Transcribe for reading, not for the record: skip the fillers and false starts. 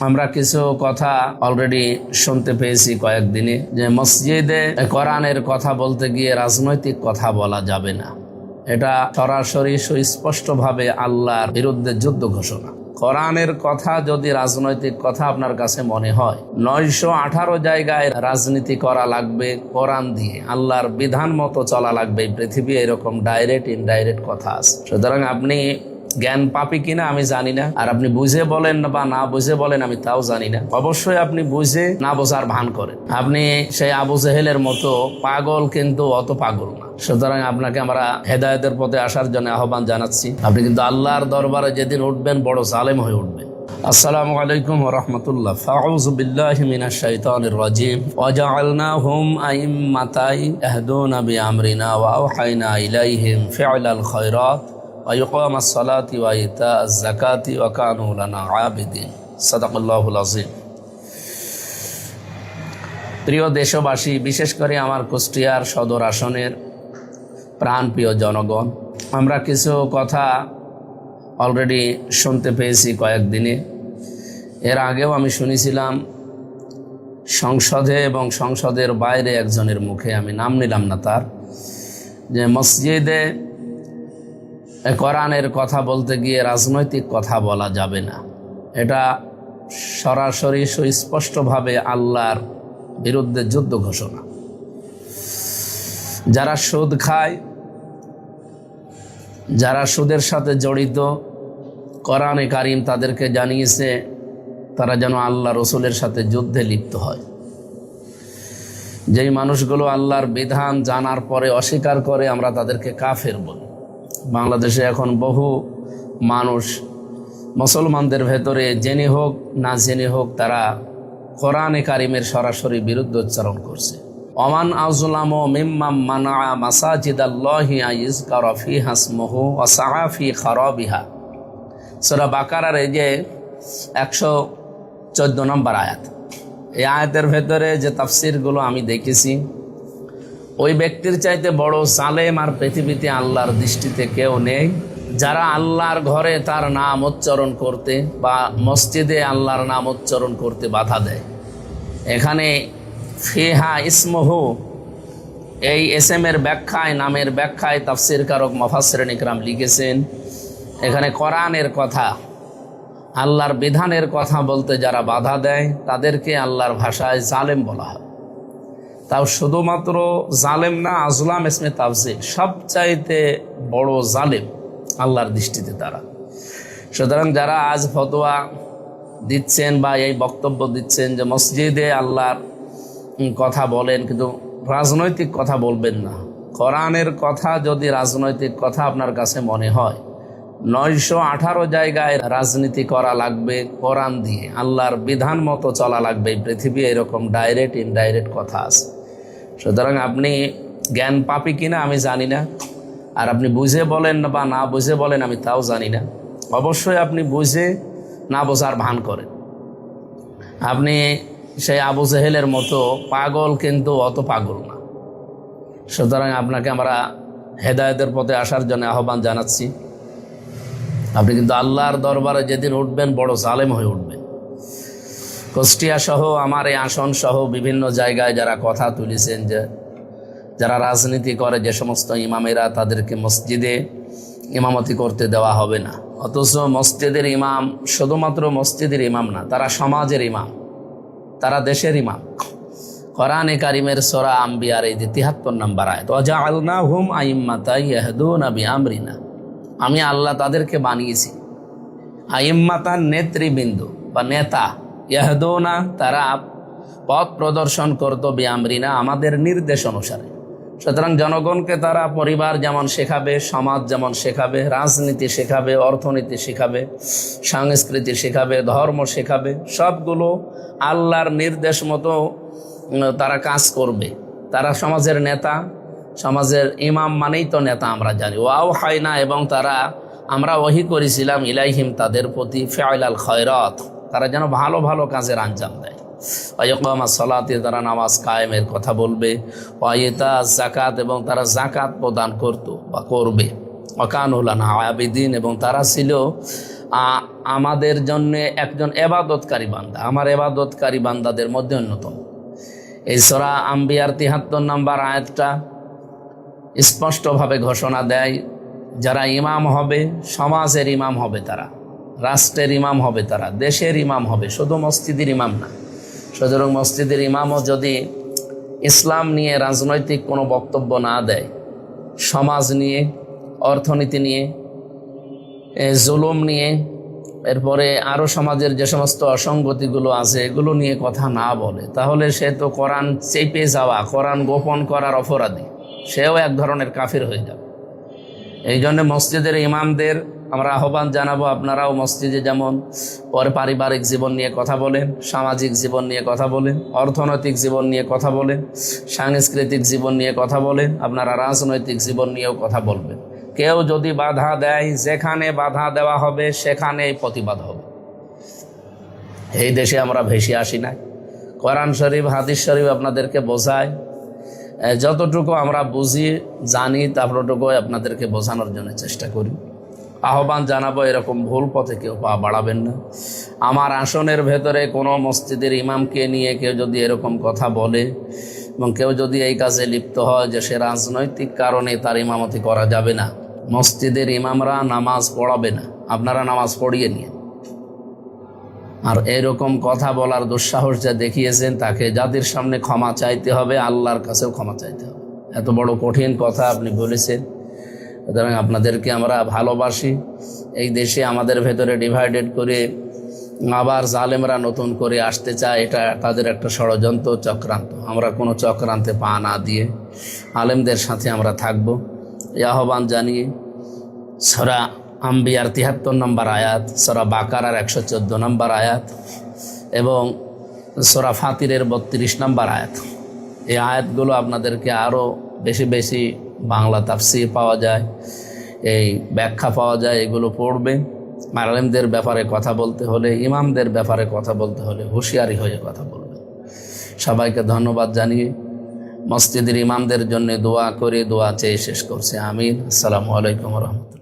আমরা কিছু কথা অলরেডি শুনতে পেয়েছি কয়েকদিনে, যে মসজিদে কোরআনের কথা বলতে গিয়ে রাজনৈতিক কথা বলা যাবে না। এটা সরাসরি সুস্পষ্টভাবে আল্লাহর বিরুদ্ধে যুদ্ধ ঘোষণা। কোরআনের কথা যদি রাজনৈতিক কথা আপনার কাছে মনে হয়, 918 জায়গায় রাজনীতি করা লাগবে কোরআন দিয়ে, আল্লাহর বিধান মতো চলা লাগবে। এই পৃথিবী এরকম ডাইরেক্ট ইনডাইরেক্ট কথা আছে। সুতরাং আপনি জ্ঞান পাপি কিনা আমি জানি না, আর আপনি বুঝে বলেন বা না বুঝে বলেন আমি তাও জানি না। অবশ্যই আপনি বুঝে না বোঝার ভান করেন। আপনি সেই আবু জেহেলের মতো পাগল, কিন্তু অত পাগল না। সুতরাং আপনাকে আমরা হেদায়েতের পথে আসার জন্য আহ্বান জানাচ্ছি। আপনি কিন্তু আল্লাহর দরবারে যেদিন উঠবেন বড় জালেম হয়ে উঠবেন। আসসালামু আলাইকুম ওয়া রাহমাতুল্লাহ। ফাউযু বিল্লাহি মিনাশ শাইতানির রাজিম। ওয়া জাআলনাহুম আইম্মাতান ইয়াহদুনা বিআমরিনা ওয়া আওহাইনা ইলাইহিম ফি'লাল খায়রাত ওয়া ইকামাস সালাতি ওয়া ইতাআজ যাকাতি ওয়া কানু লানা আবিদিন। সাদাকাল্লাহুল আযীম। প্রিয় দেশবাসী, বিশেষ করে আমার কুষ্টিয়ার সদর আসনের প্রাণপ্রিয় জনগণ, আমরা কিছু কথা অলরেডি শুনতে পেয়েছি কয়েকদিনে। এর আগেও আমি শুনেছিলাম সংসদে এবং সংসদের বাইরে একজনের মুখে, আমি নাম নিলাম না তার, যে মসজিদে কোরআনের কথা বলতে গিয়ে রাজনৈতিক কথা বলা যাবে না। এটা সরাসরি সুস্পষ্টভাবে আল্লাহর বিরুদ্ধে যুদ্ধ ঘোষণা। যারা সুদ খায়, যারা সুদের সাথে জড়িত, কোরআনে কারিম তাদেরকে জানিয়েছে তারা যেন আল্লাহ রসুলের সাথে যুদ্ধে লিপ্ত হয়। যেই মানুষগুলো আল্লাহর বিধান জানার পরে অস্বীকার করে, আমরা তাদেরকে কাফের বলি। বাংলাদেশে এখন বহু মানুষ মুসলমানদের ভেতরে জেনে হোক না জেনে হোক, তারা কোরআনে কারিমের সরাসরি বিরুদ্ধোচ্চারণ করছে। ওমান আযলামু মিম্মান মানাআ মাসাজিদাল্লাহি আইয়ুযকারা ফিহা ইসমুহু ওয়া সাআ ফি খারাবিহা। সূরা বাকারার এই যে 114 নম্বর আয়াত, এই আয়াতের ভেতরে যে তাফসিরগুলো আমি দেখেছি, ওই ব্যক্তির চাইতে বড় জালেম আর পৃথিবীতে আল্লাহর দৃষ্টিতে কেউ নেই, যারা আল্লাহর ঘরে তার নাম উচ্চারণ করতে বা মসজিদে আল্লাহর নাম উচ্চারণ করতে বাধা দেয়। এখানে ফিহা ইসমুহু, এই এসএমের ব্যাখ্যায়, নামের ব্যাখ্যায় তাফসীর কারক মুফাসসিরিন ইকরাম লিখেছেন, এখানে কোরআনের কথা, আল্লাহর বিধানের কথা বলতে যারা বাধা দেয় তাদেরকে আল্লাহর ভাষায় জালেম বলা হয়। তাও শুধুমাত্র জালেম না, আজলাম ইসমে তাফসীর, সবচাইতে বড় জালেম আল্লাহর দৃষ্টিতে তারা। সুতরাং যারা আজ ফতোয়া দিচ্ছেন বা এই বক্তব্য দিচ্ছেন যে মসজিদে আল্লাহর কথা বলেন কিন্তু রাজনৈতিক কথা বলবেন না, কোরআনের কথা যদি রাজনৈতিক কথা আপনার কাছে মনে হয়, 918 জায়গায় রাজনীতি করা লাগবে কোরআন দিয়ে, আল্লাহর বিধান মতো চলা লাগবে। এই পৃথিবী এরকম ডাইরেক্ট ইনডাইরেক্ট কথা আছে। সুতরাং আপনি জ্ঞান পাপি কিনা আমি জানি না, আর আপনি বুঝে বলেন বা না বুঝে বলেন আমি তাও জানি না। অবশ্যই আপনি বুঝে না বোঝার ভান করেন। আপনি সেই আবু জেহেলের মতো পাগল, কিন্তু অত পাগল না। সুতরাং আপনাকে আমরা হেদায়েতের পথে আসার জন্য আহ্বান জানাচ্ছি। আপনি কিন্তু আল্লাহর দরবারে যেদিন উঠবেন বড় জালেম হয়ে উঠবেন। কুষ্টিয়া সহ আমার এই আসন সহ বিভিন্ন জায়গায় যারা কথা তুলেছেন যে যারা রাজনীতি করে, যে সমস্ত ইমামেরা, তাদেরকে মসজিদে ইমামতি করতে দেওয়া হবে না। অথচ মসজিদের ইমাম শুধুমাত্র মসজিদের ইমাম না, তারা সমাজের ইমাম, তারা দেশের ইমাম। কোরআনে কারিমের সূরা আম্বিয়ার এই 73 নম্বর আয়াত, ওয়া জাআলনাহুম আইম্মাতান ইয়াহদুনা বিআমরিনা, আমি আল্লাহ তাদেরকে বানিয়েছি আইম্মাতান, নেতৃবৃন্দ বা নেতা, ইয়াহদুনা, তারা পথ প্রদর্শন করত, বিআমরিনা, আমাদের নির্দেশ অনুসারে। সুতরাং জনগণকে তারা পরিবার যেমন শেখাবে, সমাজ যেমন শেখাবে, রাজনীতি শেখাবে, অর্থনীতি শেখাবে, সংস্কৃতি শেখাবে, ধর্ম শেখাবে, সবগুলো আল্লাহর নির্দেশ মতো তারা কাজ করবে। তারা সমাজের নেতা, সমাজের ইমাম মানেই তো নেতা আমরা জানি। ওয়াও হায়না, এবং আমরা ওহী করেছিলাম ইলাইহিম, তাদের প্রতি, ফি'লাল খায়রাত, তারা যেন ভালো ভালো কাজের আঞ্জাম দেয়। ওয়াইকামাস সালাতি, তারা নামাজ কায়েমের কথা বলবে। ওয়াইতাজ যাকাত, এবং তারা যাকাত প্রদান করত বা করবে। ওয়া কানু লানা আবিদিন, এবং তারা ছিল আমাদের জন্য একজন এবাদতকারী বান্দা, আমার এবাদতকারী বান্দাদের মধ্যে অন্যতম। এই সূরা আম্বিয়ার ৭৩ নম্বর আয়াতটা স্পষ্টভাবে ঘোষণা দেয়, যারা ইমাম হবে, সমাজের ইমাম হবে তারা, রাষ্ট্রের ইমাম হবে তারা, দেশের ইমাম হবে, শুধু মসজিদের ইমাম না। সুতরাং মসজিদের ইমামও যদি ইসলাম নিয়ে রাজনৈতিক কোনো বক্তব্য না দেয়, সমাজ নিয়ে, অর্থনীতি নিয়ে, জুলুম নিয়ে, এরপরে আরও সমাজের যে সমস্ত অসঙ্গতিগুলো আছে এগুলো নিয়ে কথা না বলে, তাহলে সে তো কোরআন চেপে যাওয়া, কোরআন গোপন করার অপরাধী, সেও এক ধরনের কাফির হয়ে যাবে। এই জন্য মসজিদের ইমামদের আমরা আহ্বান জানাবো, আপনারাও মসজিদে যেমন পরে পারিবারিক জীবন নিয়ে কথা বলেন, সামাজিক জীবন নিয়ে কথা বলেন, অর্থনৈতিক জীবন নিয়ে কথা বলেন, সাংস্কৃতিক জীবন নিয়ে কথা বলেন, আপনারা রাজনৈতিক জীবন নিয়েও কথা বলবেন। কেউ যদি বাধা দেয়, যেখানে বাধা দেওয়া হবে সেখানেই প্রতিবাদ হবে। এই দেশে আমরা ভেসে আসি না, কোরআন শরীফ হাদিস শরীফ আপনাদেরকে বোঝায়, যতটুকু আমরা বুঝি জানি ততটুকু আপনাদেরকে বোঝানোর জন্য চেষ্টা করি। আহ্বান জানাবো, এরকম ভুল পথে কেউ পা বাড়াবেন না। আমার আসনের ভেতরে কোনো মসজিদের ইমামকে নিয়ে কেউ যদি এরকম কথা বলে এবং কেউ যদি এই কাজে লিপ্ত হয় যে সে রাজনৈতিক কারণে তার ইমামতি করা যাবে না, মসজিদের ইমামরা নামাজ পড়াবে না, আপনারা নামাজ পড়িয়ে নিয়ে। আর এরকম কথা বলার দুঃসাহস যা দেখিয়েছেন তাকে যাদের সামনে ক্ষমা চাইতে হবে, আল্লাহর কাছেও ক্ষমা চাইতে হবে। এত বড় কঠিন কথা আপনি বলেছেন, সুতরাং আপনাদেরকে আমরা ভালোবাসি। এই দেশে আমাদের ভেতরে ডিভাইডেড করে আবার জালেমরা নতুন করে আসতে চায়, এটা তাদের একটা ষড়যন্ত্র, চক্রান্ত। আমরা কোনো চক্রান্তে পা না দিয়ে আলেমদের সাথে আমরা থাকব, এই আহ্বান জানিয়ে সূরা আম্বিয়ার ৭৩ নম্বর আয়াত, সূরা বাকারার ১১৪ নম্বর আয়াত এবং সূরা ফাতিরের ৩২ নম্বর আয়াত, এই আয়াতগুলো আপনাদেরকে আরও বেশি বেশি বাংলা তাফসীর পাওয়া যায়, এই ব্যাখ্যা পাওয়া যায়, এগুলো পড়বে। আলেমদের ব্যাপারে কথা বলতে হলে, ইমামদের ব্যাপারে কথা বলতে হলে হুঁশিয়ারি হয়ে কথা বলবে। সবাইকে ধন্যবাদ জানিয়ে মসজিদের ইমামদের জন্য দোয়া করে দোয়া চেয়ে শেষ করছে। আমিন। আসসালামু আলাইকুম ওয়া রাহমাতুল্লাহ।